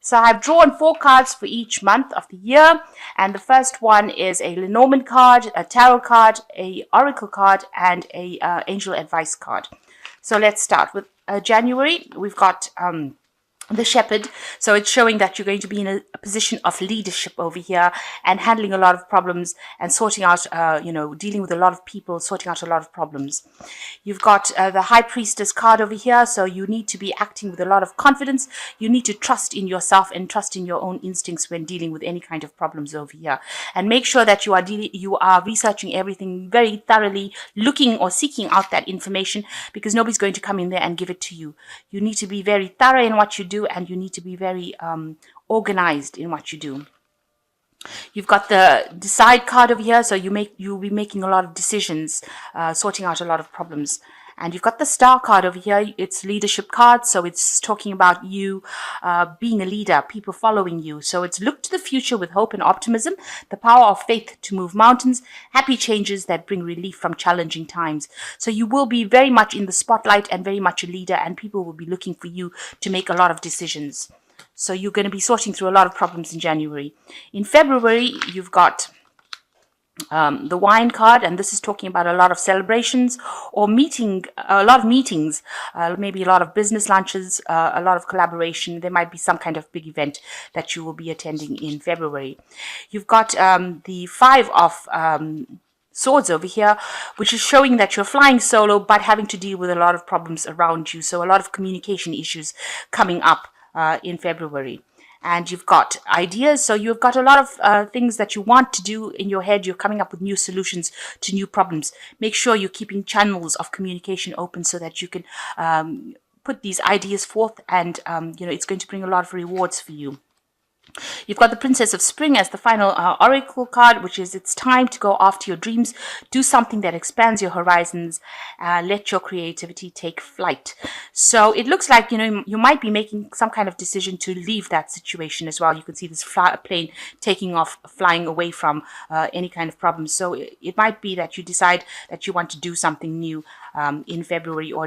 So I've drawn 4 cards for each month of the year, and the first one is a Lenormand card, a tarot card, a oracle card, and a angel advice card. So let's start with January. We've got the shepherd. So it's showing that you're going to be in a position of leadership over here and handling a lot of problems and sorting out, dealing with a lot of people, sorting out a lot of problems. You've got the high priestess card over here. So you need to be acting with a lot of confidence. You need to trust in yourself and trust in your own instincts when dealing with any kind of problems over here. And make sure that you are researching everything very thoroughly, looking or seeking out that information, because nobody's going to come in there and give it to you. You need to be very thorough in what you do, and you need to be very organized in what you do. You've got the decide card over here, so you'll be making a lot of decisions, sorting out a lot of problems. And you've got the star card over here. It's leadership card, so it's talking about you being a leader, people following you. So it's look to the future with hope and optimism, the power of faith to move mountains, happy changes that bring relief from challenging times. So you will be very much in the spotlight and very much a leader, and people will be looking for you to make a lot of decisions. So you're going to be sorting through a lot of problems in January. In February, you've got the wine card, and this is talking about a lot of celebrations or a lot of meetings, maybe a lot of business lunches, a lot of collaboration. There might be some kind of big event that you will be attending in February. You've got the 5 of swords over here, which is showing that you're flying solo but having to deal with a lot of problems around you. So a lot of communication issues coming up in February. And you've got ideas. So you've got a lot of things that you want to do in your head. You're coming up with new solutions to new problems. Make sure you're keeping channels of communication open so that you can put these ideas forth, and it's going to bring a lot of rewards for you. You've got the Princess of Spring as the final oracle card, which is it's time to go after your dreams, do something that expands your horizons, let your creativity take flight. So it looks like, you might be making some kind of decision to leave that situation as well. You can see this plane taking off, flying away from any kind of problem. So it might be that you decide that you want to do something new in February, or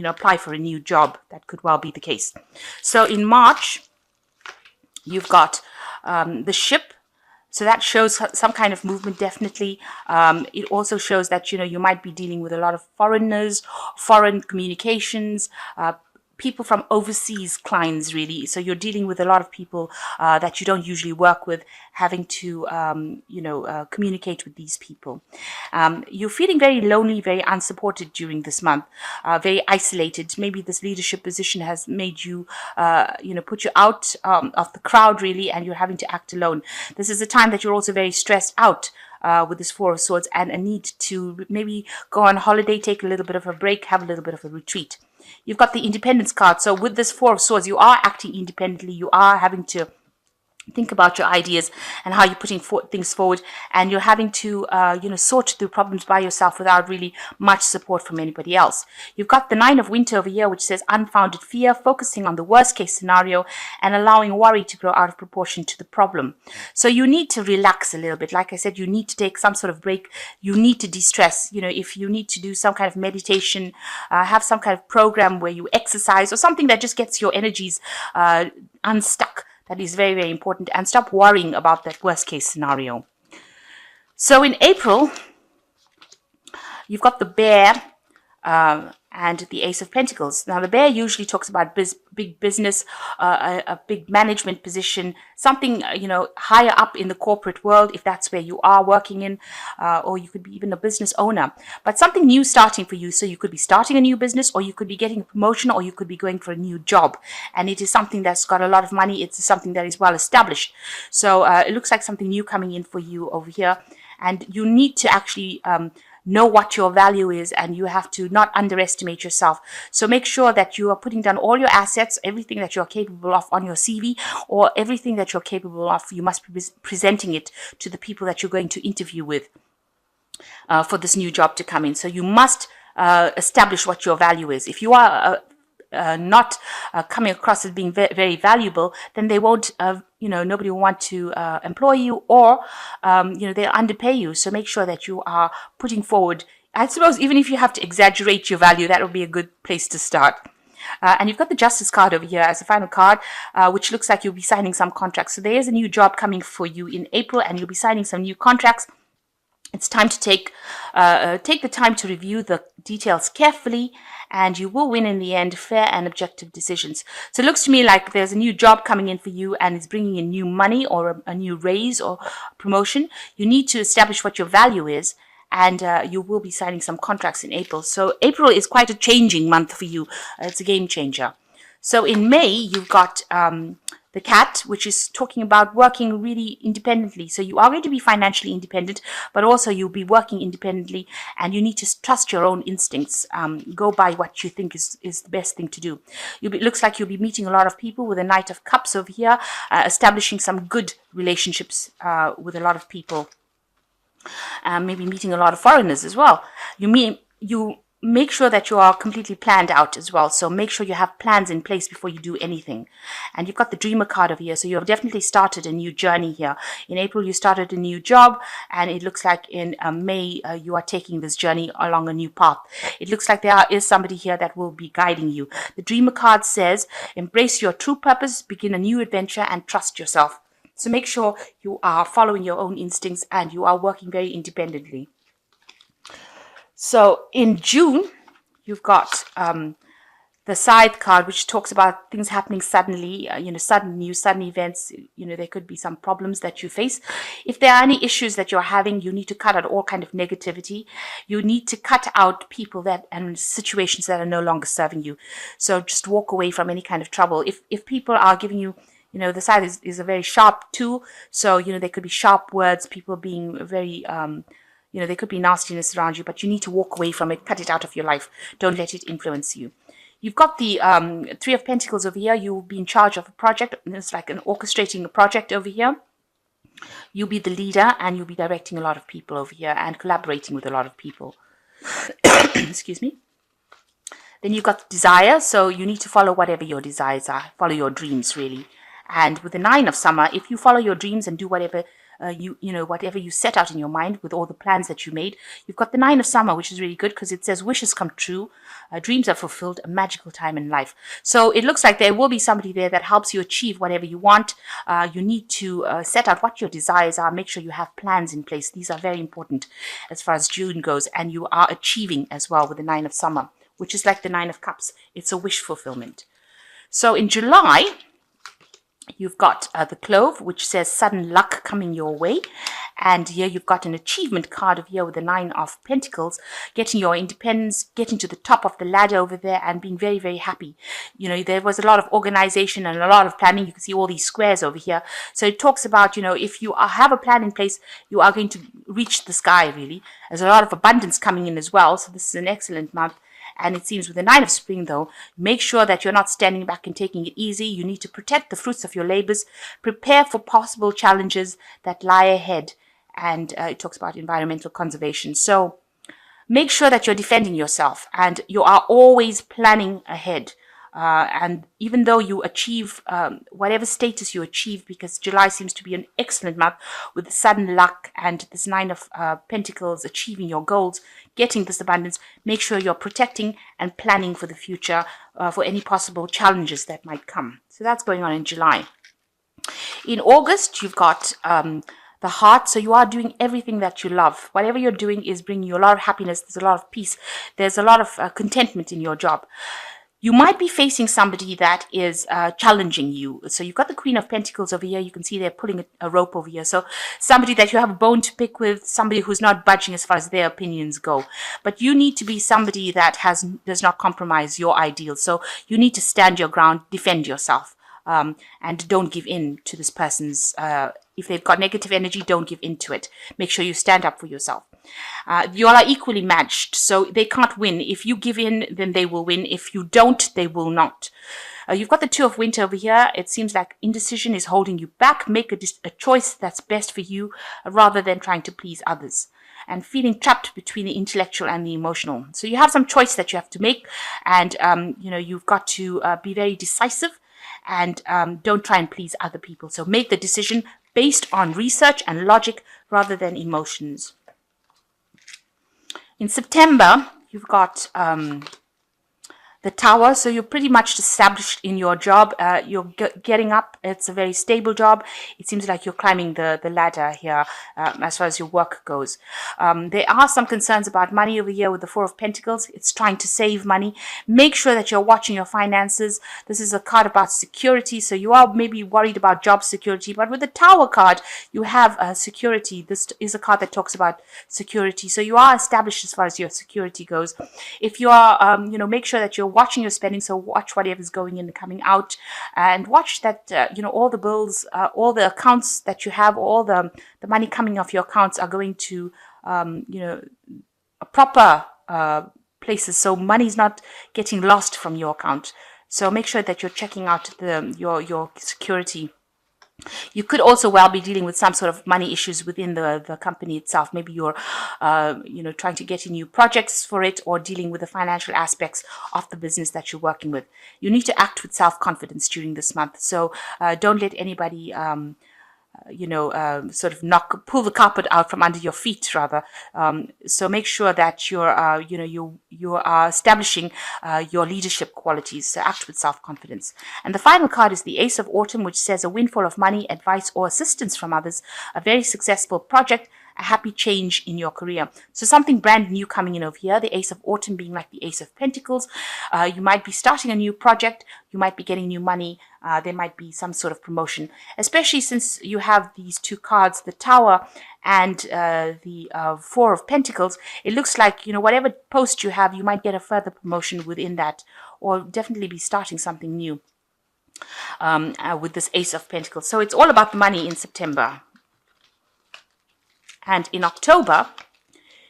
apply for a new job. That could well be the case. So in March, you've got the ship. So that shows some kind of movement, definitely. It also shows that, you might be dealing with a lot of foreigners, foreign communications, people from overseas clients, really. So you're dealing with a lot of people that you don't usually work with, having to, communicate with these people. You're feeling very lonely, very unsupported during this month, very isolated. Maybe this leadership position has made you, put you out of the crowd, really, and you're having to act alone. This is a time that you're also very stressed out with this 4 of Swords, and a need to maybe go on holiday, take a little bit of a break, have a little bit of a retreat. You've got the Independence card. So with this 4 of Swords, you are acting independently. You are having to think about your ideas and how you're putting things forward, and you're having to sort through problems by yourself without really much support from anybody else. You've got the 9 of Winter over here, which says unfounded fear, focusing on the worst case scenario and allowing worry to grow out of proportion to the problem. So you need to relax a little bit. Like I said, you need to take some sort of break. You need to de-stress. If you need to do some kind of meditation, have some kind of program where you exercise, or something that just gets your energies unstuck. That is very, very important. And stop worrying about that worst case scenario. So in April, you've got the Bear and the Ace of Pentacles. Now, the Bear usually talks about big business, a big management position, something, higher up in the corporate world, if that's where you are working in, or you could be even a business owner. But something new starting for you. So you could be starting a new business, or you could be getting a promotion, or you could be going for a new job. And it is something that's got a lot of money. It's something that is well established. So it looks like something new coming in for you over here. And you need to actually know what your value is, and you have to not underestimate yourself. So make sure that you are putting down all your assets, everything that you're capable of on your CV, or everything that you're capable of. You must be presenting it to the people that you're going to interview with for this new job to come in. So you must establish what your value is. If you are not coming across as being very valuable, then they won't, nobody will want to employ you, or, they'll underpay you. So make sure that you are putting forward, I suppose, even if you have to exaggerate your value, that would be a good place to start. And you've got the Justice card over here as a final card, which looks like you'll be signing some contracts. So there is a new job coming for you in April, and you'll be signing some new contracts. It's time to take the time to review the details carefully, and you will win in the end fair and objective decisions. So it looks to me like there's a new job coming in for you, and it's bringing in new money or a new raise or promotion. You need to establish what your value is, and you will be signing some contracts in April. So April is quite a changing month for you. It's a game changer. So in May, you've got the cat, which is talking about working really independently. So you are going to be financially independent, but also you'll be working independently, and you need to trust your own instincts. Go by what you think is the best thing to do. It looks like you'll be meeting a lot of people with a Knight of Cups over here, establishing some good relationships with a lot of people. Maybe meeting a lot of foreigners as well. You make sure that you are completely planned out as well. So make sure you have plans in place before you do anything. And you've got the Dreamer card over here. So you have definitely started a new journey here. In April, you started a new job. And it looks like in May, you are taking this journey along a new path. It looks like there is somebody here that will be guiding you. The Dreamer card says, embrace your true purpose, begin a new adventure, and trust yourself. So make sure you are following your own instincts and you are working very independently. So in June, you've got the Scythe card, which talks about things happening suddenly, sudden news, sudden events. There could be some problems that you face. If there are any issues that you're having, you need to cut out all kind of negativity. You need to cut out people and situations that are no longer serving you. So just walk away from any kind of trouble. If people are giving you, the Scythe is a very sharp tool. So, there could be sharp words, people being very, there could be nastiness around you, but you need to walk away from it, cut it out of your life. Don't let it influence you. You've got the Three of Pentacles over here. You'll be in charge of a project. It's like orchestrating a project over here. You'll be the leader, and you'll be directing a lot of people over here and collaborating with a lot of people. Excuse me. Then you've got desire. So you need to follow whatever your desires are. Follow your dreams, really. And with the Nine of Summer, if you follow your dreams and do whatever whatever you set out in your mind with all the plans that you made, you've got the Nine of Summer, which is really good because it says wishes come true, dreams are fulfilled, a magical time in life. So it looks like there will be somebody there that helps you achieve whatever you want. You need to set out what your desires are. Make sure you have plans in place. These are very important as far as June goes, and you are achieving as well with the Nine of Summer, which is like the Nine of Cups. It's a wish fulfillment. So in July, you've got the Clove, which says sudden luck coming your way. And here you've got an achievement card of here with the Nine of Pentacles, getting your independence, getting to the top of the ladder over there and being very, very happy. There was a lot of organization and a lot of planning. You can see all these squares over here. So it talks about, if you have a plan in place, you are going to reach the sky, really. There's a lot of abundance coming in as well. So this is an excellent month. And it seems with the Nine of Spring, though, make sure that you're not standing back and taking it easy. You need to protect the fruits of your labors, prepare for possible challenges that lie ahead. And it talks about environmental conservation. So make sure that you're defending yourself and you are always planning ahead. And even though you achieve whatever status you achieve, because July seems to be an excellent month with sudden luck and this Nine of Pentacles, achieving your goals, getting this abundance, make sure you're protecting and planning for the future for any possible challenges that might come. So that's going on in July. In August, you've got the Heart. So you are doing everything that you love. Whatever you're doing is bringing you a lot of happiness. There's a lot of peace. There's a lot of contentment in your job. You might be facing somebody that is challenging you. So you've got the Queen of Pentacles over here. You can see they're pulling a rope over here. So somebody that you have a bone to pick with, somebody who's not budging as far as their opinions go. But you need to be somebody that does not compromise your ideals. So you need to stand your ground, defend yourself, and don't give in to this person's, if they've got negative energy, don't give in to it. Make sure you stand up for yourself. You all are equally matched, so they can't win. If you give in, then they will win. If you don't, they will not. You've got the Two of Winter over here. It seems like indecision is holding you back. Make a choice that's best for you rather than trying to please others. And feeling trapped between the intellectual and the emotional. So you have some choice that you have to make, and you've got to be very decisive and don't try and please other people. So make the decision based on research and logic rather than emotions. In September, you've got the Tower. So you're pretty much established in your job. You're getting up. It's a very stable job. It seems like you're climbing the ladder here as far as your work goes. There are some concerns about money over here with the Four of Pentacles. It's trying to save money. Make sure that you're watching your finances. This is a card about security. So you are maybe worried about job security, but with the Tower card, you have security. This is a card that talks about security. So you are established as far as your security goes. If you are, make sure that you're watching your spending, so watch whatever's going in and coming out, and watch that all the bills, all the accounts that you have, all the money coming off your accounts are going to a proper places, so money's not getting lost from your account. So make sure that you're checking out your security. You could also well be dealing with some sort of money issues within the company itself. Maybe you're, trying to get in new projects for it, or dealing with the financial aspects of the business that you're working with. You need to act with self-confidence during this month. So don't let anybody, pull the carpet out from under your feet, rather. So make sure that you are establishing your leadership qualities. So act with self-confidence. And the final card is the Ace of Autumn, which says a windfall of money, advice, or assistance from others, a very successful project, a happy change in your career. So something brand new coming in over here. The Ace of Autumn being like the Ace of Pentacles. You might be starting a new project. You might be getting new money. There might be some sort of promotion, especially since you have these two cards, the Tower and the Four of Pentacles. It looks like, whatever post you have, you might get a further promotion within that, or definitely be starting something new with this Ace of Pentacles. So it's all about the money in September. And in October,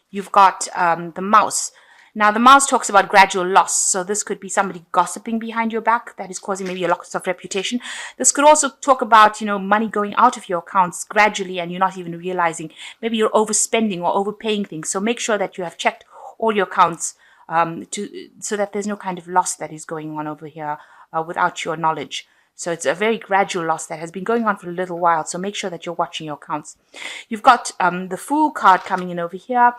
you've got the Mouse. Now, the Mouse talks about gradual loss. So this could be somebody gossiping behind your back that is causing maybe a loss of reputation. This could also talk about, money going out of your accounts gradually and you're not even realizing. Maybe you're overspending or overpaying things. So make sure that you have checked all your accounts so that there's no kind of loss that is going on over here without your knowledge. So it's a very gradual loss that has been going on for a little while. So make sure that you're watching your accounts. You've got the Fool card coming in over here.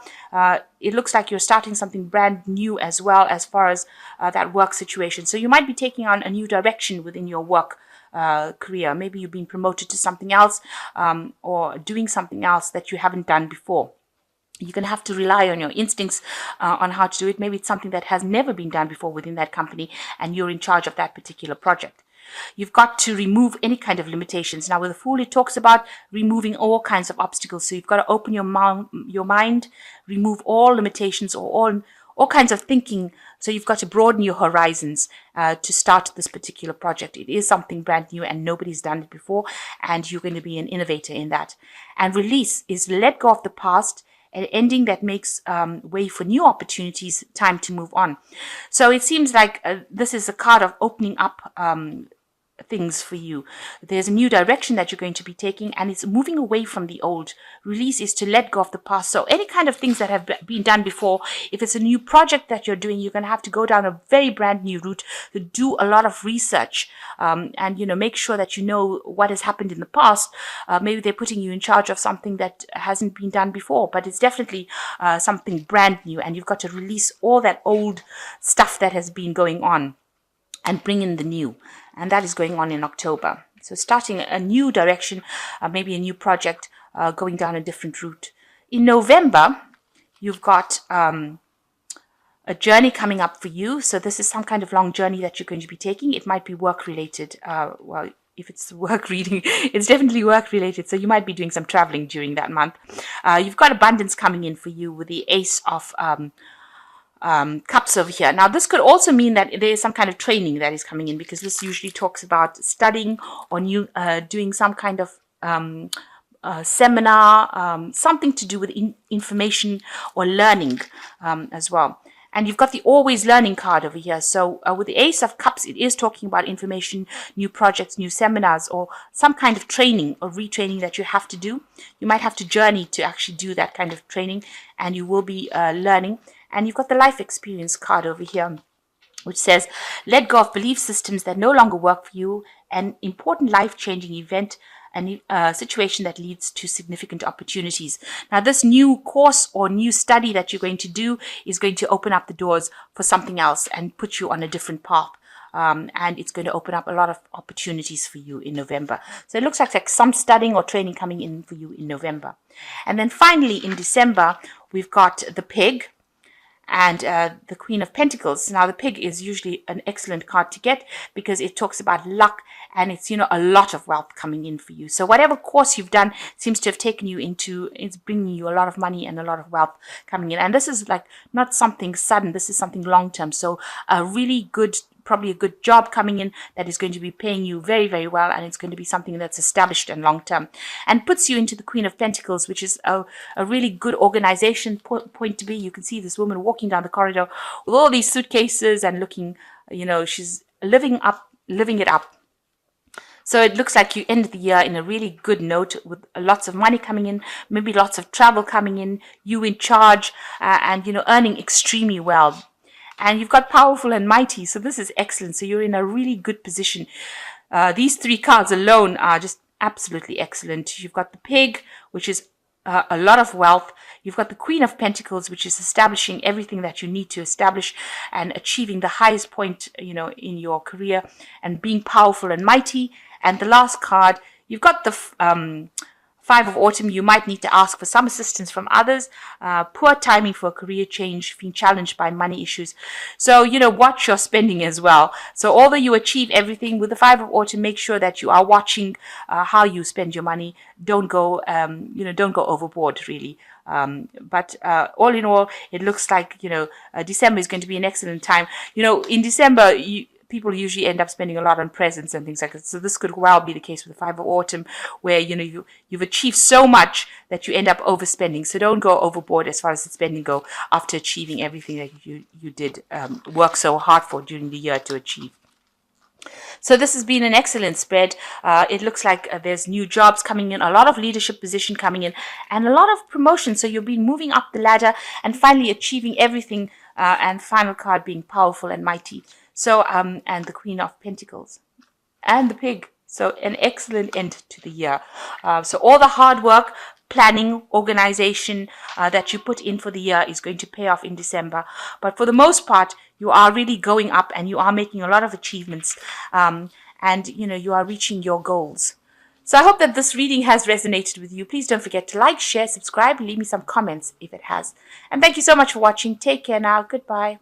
It looks like you're starting something brand new as well as far as that work situation. So you might be taking on a new direction within your work career. Maybe you've been promoted to something else or doing something else that you haven't done before. You're going to have to rely on your instincts on how to do it. Maybe it's something that has never been done before within that company and you're in charge of that particular project. You've got to remove any kind of limitations. Now, with the Fool, it talks about removing all kinds of obstacles. So you've got to open your mind, remove all limitations or all kinds of thinking. So you've got to broaden your horizons to start this particular project. It is something brand new and nobody's done it before, and you're going to be an innovator in that. And release is let go of the past, an ending that makes way for new opportunities, time to move on. So it seems like this is a card of opening up things for you. There's a new direction that you're going to be taking, and it's moving away from the old. Release is to let go of the past. So any kind of things that have been done before, if it's a new project that you're doing, you're going to have to go down a very brand new route to do a lot of research and make sure that you know what has happened in the past. Maybe they're putting you in charge of something that hasn't been done before, but it's definitely something brand new, and you've got to release all that old stuff that has been going on and bring in the new. And that is going on in October. So starting a new direction, maybe a new project, going down a different route. In November, you've got a journey coming up for you. So this is some kind of long journey that you're going to be taking. It might be work-related. Well, if it's work reading, it's definitely work-related. So you might be doing some traveling during that month. You've got abundance coming in for you with the Ace of Cups over here. Now, this could also mean that there is some kind of training that is coming in, because this usually talks about studying or doing some kind of seminar, something to do with information or learning as well. And you've got the always learning card over here. So with the Ace of Cups, it is talking about information, new projects, new seminars, or some kind of training or retraining that you have to do. You might have to journey to actually do that kind of training, and you will be learning. And you've got the life experience card over here, which says, let go of belief systems that no longer work for you. An important life-changing event, a situation that leads to significant opportunities. Now, this new course or new study that you're going to do is going to open up the doors for something else and put you on a different path. And it's going to open up a lot of opportunities for you in November. So it looks like some studying or training coming in for you in November. And then finally in December, we've got the Pig and the Queen of Pentacles. Now, the Pig is usually an excellent card to get because it talks about luck and it's, a lot of wealth coming in for you. So whatever course you've done seems to have taken you into, it's bringing you a lot of money and a lot of wealth coming in. And this is like not something sudden. This is something long term. So a really good, probably a good job coming in that is going to be paying you very, very well, and it's going to be something that's established and long term, and puts you into the Queen of Pentacles, which is a really good organization point to be. You can see this woman walking down the corridor with all these suitcases and looking, she's living it up. So it looks like you end the year in a really good note with lots of money coming in, maybe lots of travel coming in, you in charge, and earning extremely well. And you've got powerful and mighty. So this is excellent. So you're in a really good position. These three cards alone are just absolutely excellent. You've got the Pig, which is a lot of wealth. You've got the Queen of Pentacles, which is establishing everything that you need to establish and achieving the highest point, in your career and being powerful and mighty. And the last card, you've got the Five of Autumn. You might need to ask for some assistance from others. Poor timing for a career change, being challenged by money issues. So, watch your spending as well. So although you achieve everything with the Five of Autumn, make sure that you are watching how you spend your money. Don't go, don't go overboard really. But all in all, it looks like, December is going to be an excellent time. In December, people usually end up spending a lot on presents and things like that. So this could well be the case with the Five of Autumn, where you've achieved so much that you end up overspending. So don't go overboard as far as the spending go after achieving everything that you did work so hard for during the year to achieve. So this has been an excellent spread. It looks like there's new jobs coming in, a lot of leadership position coming in, and a lot of promotion. So you'll be moving up the ladder and finally achieving everything. And final card being powerful and mighty. So, and the Queen of Pentacles and the Pig. So an excellent end to the year. So all the hard work, planning, organization that you put in for the year is going to pay off in December. But for the most part, you are really going up and you are making a lot of achievements. And, you are reaching your goals. So I hope that this reading has resonated with you. Please don't forget to like, share, subscribe, and leave me some comments if it has. And thank you so much for watching. Take care now. Goodbye.